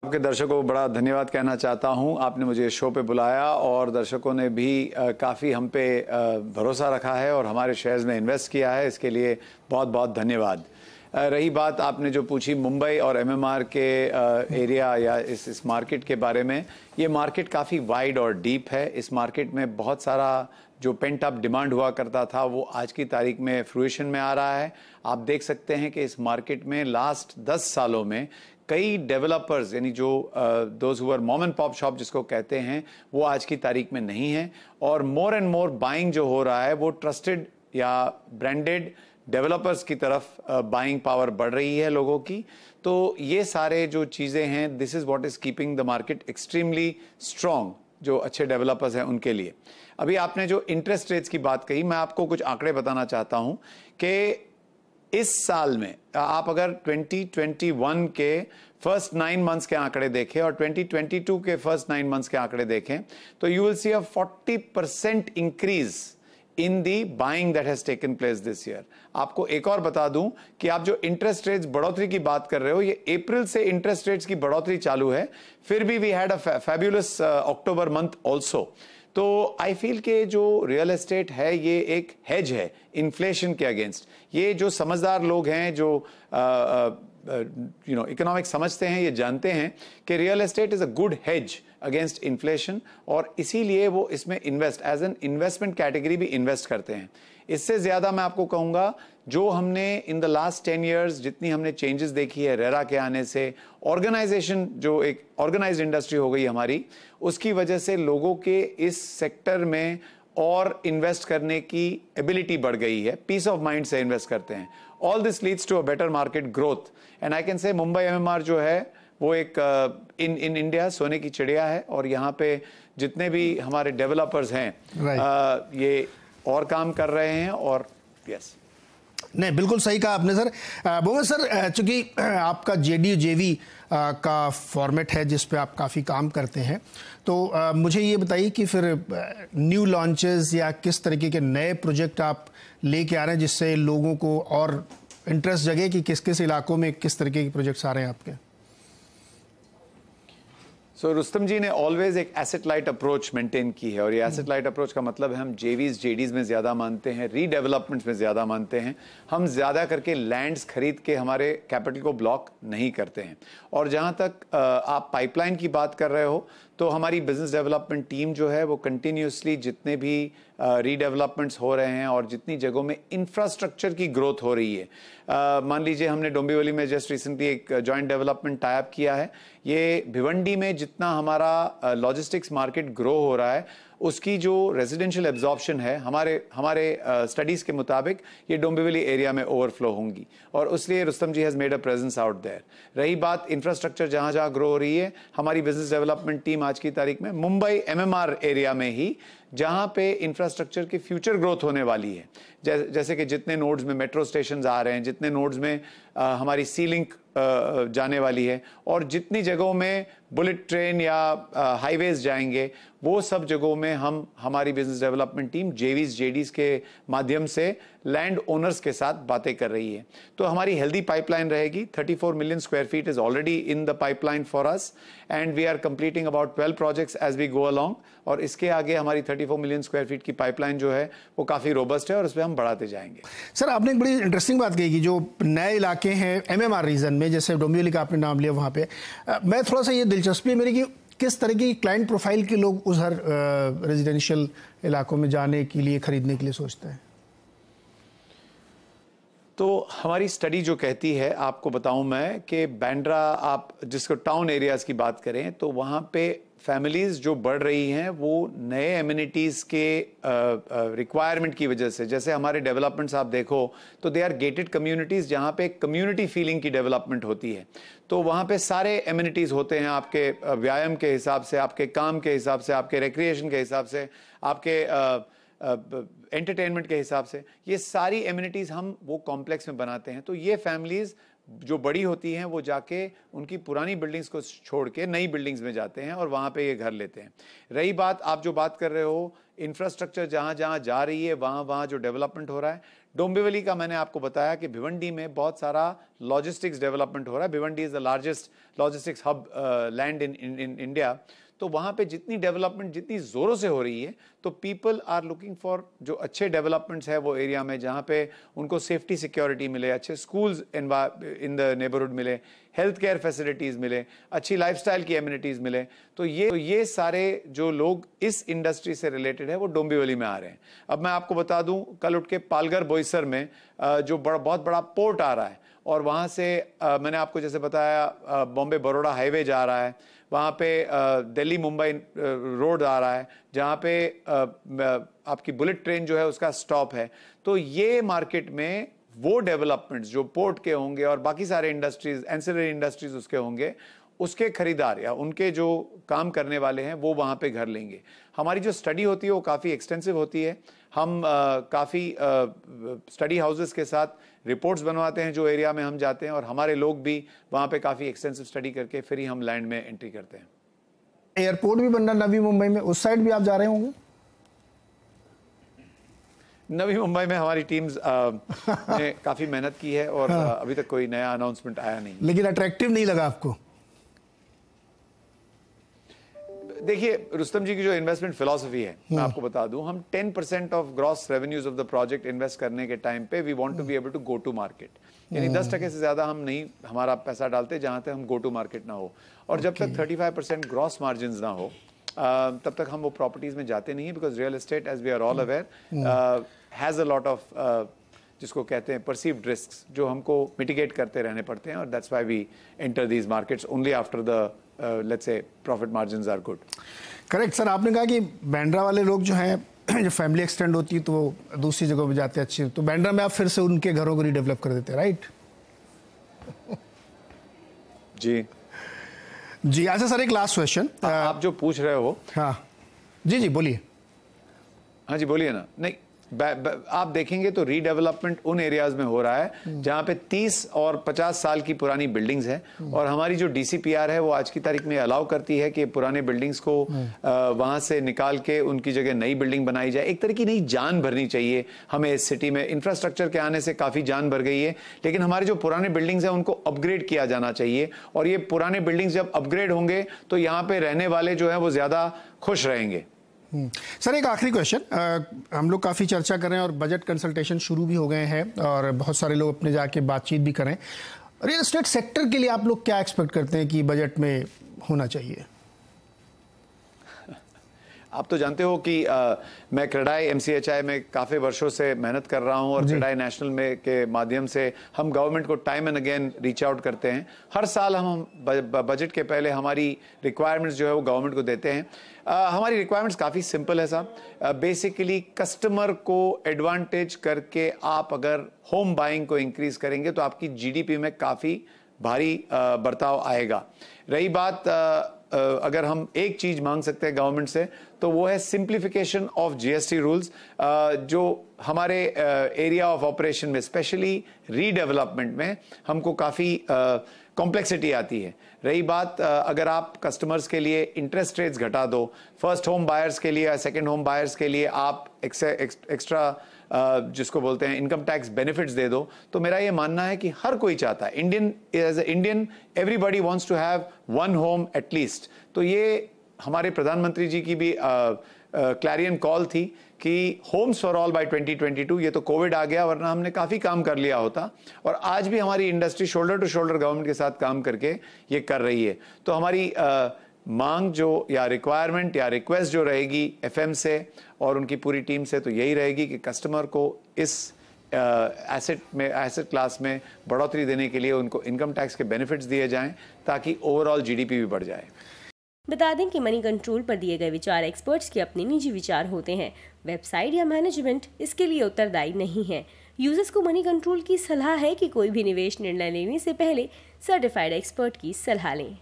आपके दर्शकों को बड़ा धन्यवाद कहना चाहता हूं। आपने मुझे शो पे बुलाया और दर्शकों ने भी काफ़ी हम पे भरोसा रखा है और हमारे शेयर्स में इन्वेस्ट किया है। इसके लिए बहुत बहुत धन्यवाद। रही बात आपने जो पूछी मुंबई और एमएमआर के एरिया या इस मार्केट के बारे में, ये मार्केट काफ़ी वाइड और डीप है। इस मार्केट में बहुत सारा जो पेंट अप डिमांड हुआ करता था वो आज की तारीख में फ्रूएशन में आ रहा है। आप देख सकते हैं कि इस मार्केट में लास्ट 10 सालों में कई डेवलपर्स यानी जो those who are mom and pop shop जिसको कहते हैं वो आज की तारीख में नहीं है और मोर एंड मोर बाइंग जो हो रहा है वो ट्रस्टेड या ब्रांडेड डेवलपर्स की तरफ बाइंग पावर बढ़ रही है लोगों की। तो ये सारे जो चीज़ें हैं, this is what is keeping the market extremely strong, जो अच्छे डेवलपर्स हैं उनके लिए। अभी आपने जो इंटरेस्ट रेट्स की बात कही, मैं आपको कुछ आंकड़े बताना चाहता हूं कि इस साल में आप अगर 2021 के फर्स्ट 9 मंथ्स के आंकड़े देखें और 2022 के फर्स्ट 9 मंथ्स के आंकड़े देखें तो you will see a 40% increase in the buying that has taken place this year. आपको एक और बता दूं कि आप जो इंटरेस्ट रेट्स बढ़ोतरी की बात कर रहे हो, ये अप्रैल से इंटरेस्ट रेट्स की बढ़ोतरी चालू है, फिर भी we had a fabulous October month also. तो आई फील कि जो रियल एस्टेट है ये एक हेज है इन्फ्लेशन के अगेंस्ट। ये जो समझदार लोग हैं, जो इकोनॉमिक्स समझते हैं, ये जानते हैं कि real estate is a good hedge against inflation और इसीलिए वो इसमें invest as an investment category भी इन्वेस्ट करते हैं। इससे ज्यादा मैं आपको कहूंगा, जो हमने इन द लास्ट 10 इयर्स जितनी हमने चेंजेस देखी है रेरा के आने से, ऑर्गेनाइजेशन जो एक ऑर्गेनाइज्ड इंडस्ट्री हो गई हमारी, उसकी वजह से लोगों के इस सेक्टर में और इन्वेस्ट करने की एबिलिटी बढ़ गई है, पीस ऑफ माइंड से इन्वेस्ट करते हैं। All this leads to a better market growth and I can say Mumbai MMR जो है वो एक इन इंडिया सोने की चिड़िया है और यहाँ पे जितने भी हमारे डेवलपर्स हैं ये और काम कर रहे हैं और यस नहीं, बिल्कुल सही कहा आपने सर। बोमन सर, चूंकि आपका जेडी जेवी का फॉर्मेट है जिस पे आप काफ़ी काम करते हैं, तो मुझे ये बताइए कि फिर न्यू लॉन्चेस या किस तरीके के नए प्रोजेक्ट आप लेके आ रहे हैं जिससे लोगों को और इंटरेस्ट जगे कि किस किस इलाकों में किस तरीके के प्रोजेक्ट्स आ रहे हैं आपके? रुस्तम जी ने ऑलवेज एक एसेट लाइट अप्रोच मेंटेन की है और ये एसेट लाइट अप्रोच का मतलब है हम जेवीज जेडीज में ज्यादा मानते हैं, रीडेवलपमेंट्स में ज्यादा मानते हैं। हम ज्यादा करके लैंड्स खरीद के हमारे कैपिटल को ब्लॉक नहीं करते हैं। और जहां तक आप पाइपलाइन की बात कर रहे हो तो हमारी बिजनेस डेवलपमेंट टीम जो है वो कंटिन्यूसली जितने भी रीडेवलपमेंट्स हो रहे हैं और जितनी जगहों में इंफ्रास्ट्रक्चर की ग्रोथ हो रही है, मान लीजिए हमने डोंबिवली में जस्ट रिसेंटली एक जॉइंट डेवलपमेंट टाई अप किया है। ये भिवंडी में जितना हमारा लॉजिस्टिक्स मार्केट ग्रो हो रहा है उसकी जो रेजिडेंशियल एब्जॉर्प्शन है हमारे स्टडीज के मुताबिक ये डोंबिवली एरिया में ओवरफ्लो होंगी और इसलिए Rustam ji has made a presence out there. रही बात इंफ्रास्ट्रक्चर जहां जहां ग्रो हो रही है, हमारी बिजनेस डेवलपमेंट टीम आज की तारीख में मुंबई एमएमआर एरिया में ही जहां पे इंफ्रास्ट्रक्चर की फ्यूचर ग्रोथ होने वाली है, जैसे कि जितने नोड्स में मेट्रो स्टेशन आ रहे हैं, जितने नोड्स में हमारी सी लिंक जाने वाली है और जितनी जगहों में बुलेट ट्रेन या हाईवेज जाएंगे, वो सब जगहों में हम हमारी बिजनेस डेवलपमेंट टीम जेवीज जेडीज के माध्यम से लैंड ओनर्स के साथ बातें कर रही है। तो हमारी हेल्दी पाइपलाइन रहेगी। 34 million square feet is already in the pipeline for us and we are completing about 12 projects as we go along और इसके आगे हमारी 34 मिलियन स्क्वायर फीट की पाइपलाइन जो है वो काफी रोबस्ट है और उस पर हम बढ़ाते जाएंगे। सर, आपने एक बड़ी इंटरेस्टिंग बात कही कि जो नए इलाके हैं एमएमआर रीजन में, जैसे डोंबिवली का आपने नाम लिया, वहां पे मैं थोड़ा सा ये दिलचस्पी है मेरी कि किस तरह की क्लाइंट प्रोफाइल के लोग उधर रेजिडेंशियल इलाकों में जाने के लिए, खरीदने के लिए सोचते हैं? तो हमारी स्टडी जो कहती है, आपको बताऊं मैं, कि बांद्रा आप जिसको टाउन एरियाज की बात करें तो वहां पे फैमिलीज जो बढ़ रही हैं वो नए एमिनिटीज के रिक्वायरमेंट की वजह से, जैसे हमारे डेवलपमेंट्स आप देखो तो दे आर गेटेड कम्युनिटीज जहां पे कम्युनिटी फीलिंग की डेवलपमेंट होती है। तो वहां पे सारे एमिनिटीज होते हैं, आपके व्यायाम के हिसाब से, आपके काम के हिसाब से, आपके रिक्रिएशन के हिसाब से, आपके एंटरटेनमेंट के हिसाब से, ये सारी एमिनिटीज हम वो कॉम्प्लेक्स में बनाते हैं। तो ये फैमिलीज जो बड़ी होती हैं वो जाके उनकी पुरानी बिल्डिंग्स को छोड़ के नई बिल्डिंग्स में जाते हैं और वहां पे ये घर लेते हैं। रही बात आप जो बात कर रहे हो इंफ्रास्ट्रक्चर जहां जहां जा रही है, वहां वहां जो डेवलपमेंट हो रहा है, डोंबिवली का मैंने आपको बताया कि भिवंडी में बहुत सारा लॉजिस्टिक्स डेवलपमेंट हो रहा है। Bhiwandi is the largest logistics hub land in India. तो वहाँ पे जितनी डेवलपमेंट जितनी ज़ोरों से हो रही है, तो पीपल आर लुकिंग फॉर जो अच्छे डेवलपमेंट्स है वो एरिया में, जहाँ पे उनको सेफ्टी सिक्योरिटी मिले, अच्छे स्कूल्स इन द नेबरहुड मिले, हेल्थ केयर फैसिलिटीज़ मिले, अच्छी लाइफस्टाइल की एमिनिटीज़ मिले। तो ये सारे जो लोग इस इंडस्ट्री से रिलेटेड है वो डोंबिवली में आ रहे हैं। अब मैं आपको बता दूं, कल उठ के पालघर बोईसर में जो बहुत बड़ा पोर्ट आ रहा है, और वहाँ से मैंने आपको जैसे बताया बॉम्बे बड़ौदा हाईवे जा रहा है, वहाँ पे दिल्ली मुंबई रोड आ रहा है, जहाँ पे आपकी बुलेट ट्रेन जो है उसका स्टॉप है। तो ये मार्केट में वो डेवलपमेंट्स जो पोर्ट के होंगे और बाकी सारे इंडस्ट्रीज, एंसिलरी इंडस्ट्रीज उसके होंगे, उसके खरीदार या उनके जो काम करने वाले हैं वो वहाँ पे घर लेंगे। हमारी जो स्टडी होती है वो काफ़ी एक्सटेंसिव होती है। हम काफ़ी स्टडी हाउसेस के साथ रिपोर्ट्स बनवाते हैं जो एरिया में हम जाते हैं, और हमारे लोग भी वहाँ पे काफ़ी एक्सटेंसिव स्टडी करके फिर ही हम लैंड में एंट्री करते हैं। एयरपोर्ट भी बन रहा नवी मुंबई में, उस साइड भी आप जा रहे होंगे? नवी मुंबई में हमारी टीम्स ने काफ़ी मेहनत की है, और हाँ। अभी तक कोई नया अनाउंसमेंट आया नहीं। लेकिन अट्रैक्टिव नहीं लगा आपको? देखिए, रुस्तम जी की जो इन्वेस्टमेंट फिलॉसफी है, मैं आपको बता दूं, हम 10% of gross revenues of the project invest करने के टाइम पे we want to be able to go to market. यानी 10% से ज्यादा हम नहीं हमारा पैसा डालते जहां तक हम गो टू मार्केट ना हो। और जब तक 35% ग्रॉस मार्जिन ना हो तब तक हम वो प्रॉपर्टीज में जाते नहीं है, because real estate, as we are all aware, has a lot of जिसको कहते हैं परसीव्ड रिस्क्स, जो हमको मिटिगेट करते रहने पड़ते हैं, और that's why we enter these markets only after the let's say profit margins are good. Correct sir, आपने कहा कि बांद्रा वाले लोग जो हैं, जो फैमिली एक्सटेंड होती है तो वो दूसरी जगह पे जाते हैं अच्छी, तो बांद्रा में आप फिर से उनके घरों को रीडेवलप कर देते हैं, राइट? जी अच्छा सर, एक लास्ट क्वेश्चन आप जो पूछ रहे हो। हाँ जी बोलिए। हाँ जी बोलिए ना। नहीं, आप देखेंगे तो रीडेवलपमेंट उन एरियाज में हो रहा है जहां पे 30 और 50 साल की पुरानी बिल्डिंग्स हैं, और हमारी जो डीसीपीआर है वो आज की तारीख में अलाउ करती है कि पुराने बिल्डिंग्स को वहां से निकाल के उनकी जगह नई बिल्डिंग बनाई जाए। एक तरह की नई जान भरनी चाहिए हमें इस सिटी में। इंफ्रास्ट्रक्चर के आने से काफी जान भर गई है, लेकिन हमारे जो पुराने बिल्डिंग्स हैं उनको अपग्रेड किया जाना चाहिए, और ये पुराने बिल्डिंग्स जब अपग्रेड होंगे तो यहाँ पे रहने वाले जो है वो ज्यादा खुश रहेंगे। सर एक आखिरी क्वेश्चन, हम लोग काफ़ी चर्चा कर रहे हैं और बजट कंसल्टेशन शुरू भी हो गए हैं, और बहुत सारे लोग अपने जाके बातचीत भी करें। रियल एस्टेट सेक्टर के लिए आप लोग क्या एक्सपेक्ट करते हैं कि बजट में होना चाहिए? आप तो जानते हो कि मैं क्रेडाई MCHI में काफ़ी वर्षों से मेहनत कर रहा हूं, और क्रेडाई नेशनल में के माध्यम से हम गवर्नमेंट को time and again reach out करते हैं। हर साल हम बजट के पहले हमारी रिक्वायरमेंट्स जो है वो गवर्नमेंट को देते हैं। हमारी रिक्वायरमेंट्स काफ़ी सिंपल है साहब। बेसिकली कस्टमर को एडवांटेज करके आप अगर होम बाइंग को इंक्रीज करेंगे तो आपकी GDP में काफ़ी भारी बर्ताव आएगा। रही बात अगर हम एक चीज मांग सकते हैं गवर्नमेंट से, तो वो है सिंप्लीफिकेशन ऑफ GST रूल्स, जो हमारे एरिया ऑफ ऑपरेशन में स्पेशली रीडेवलपमेंट में हमको काफ़ी कॉम्प्लेक्सिटी आती है। रही बात अगर आप कस्टमर्स के लिए इंटरेस्ट रेट्स घटा दो, फर्स्ट होम बायर्स के लिए या सेकंड होम बायर्स के लिए आप एक्स्ट्रा जिसको बोलते हैं इनकम टैक्स बेनिफिट्स दे दो, तो मेरा ये मानना है कि हर कोई चाहता है, as a Indian everybody wants to have one home at least. तो ये हमारे प्रधानमंत्री जी की भी क्लैरियन कॉल थी कि होम्स फॉर ऑल बाय 2022। ये तो कोविड आ गया, वरना हमने काफ़ी काम कर लिया होता, और आज भी हमारी industry shoulder to shoulder government के साथ काम करके ये कर रही है। तो हमारी मांग जो या रिक्वायरमेंट या रिक्वेस्ट जो रहेगी FM से और उनकी पूरी टीम से, तो यही रहेगी कि कस्टमर को इस एसेट क्लास में बढ़ोतरी देने के लिए उनको इनकम टैक्स के बेनिफिट्स दिए जाएं, ताकि ओवरऑल GDP भी बढ़ जाए। बता दें कि मनी कंट्रोल पर दिए गए विचार एक्सपर्ट्स के अपने निजी विचार होते हैं। वेबसाइट या मैनेजमेंट इसके लिए उत्तरदायी नहीं है। यूजर्स को मनी कंट्रोल की सलाह है कि कोई भी निवेश निर्णय लेने से पहले सर्टिफाइड एक्सपर्ट की सलाह लें।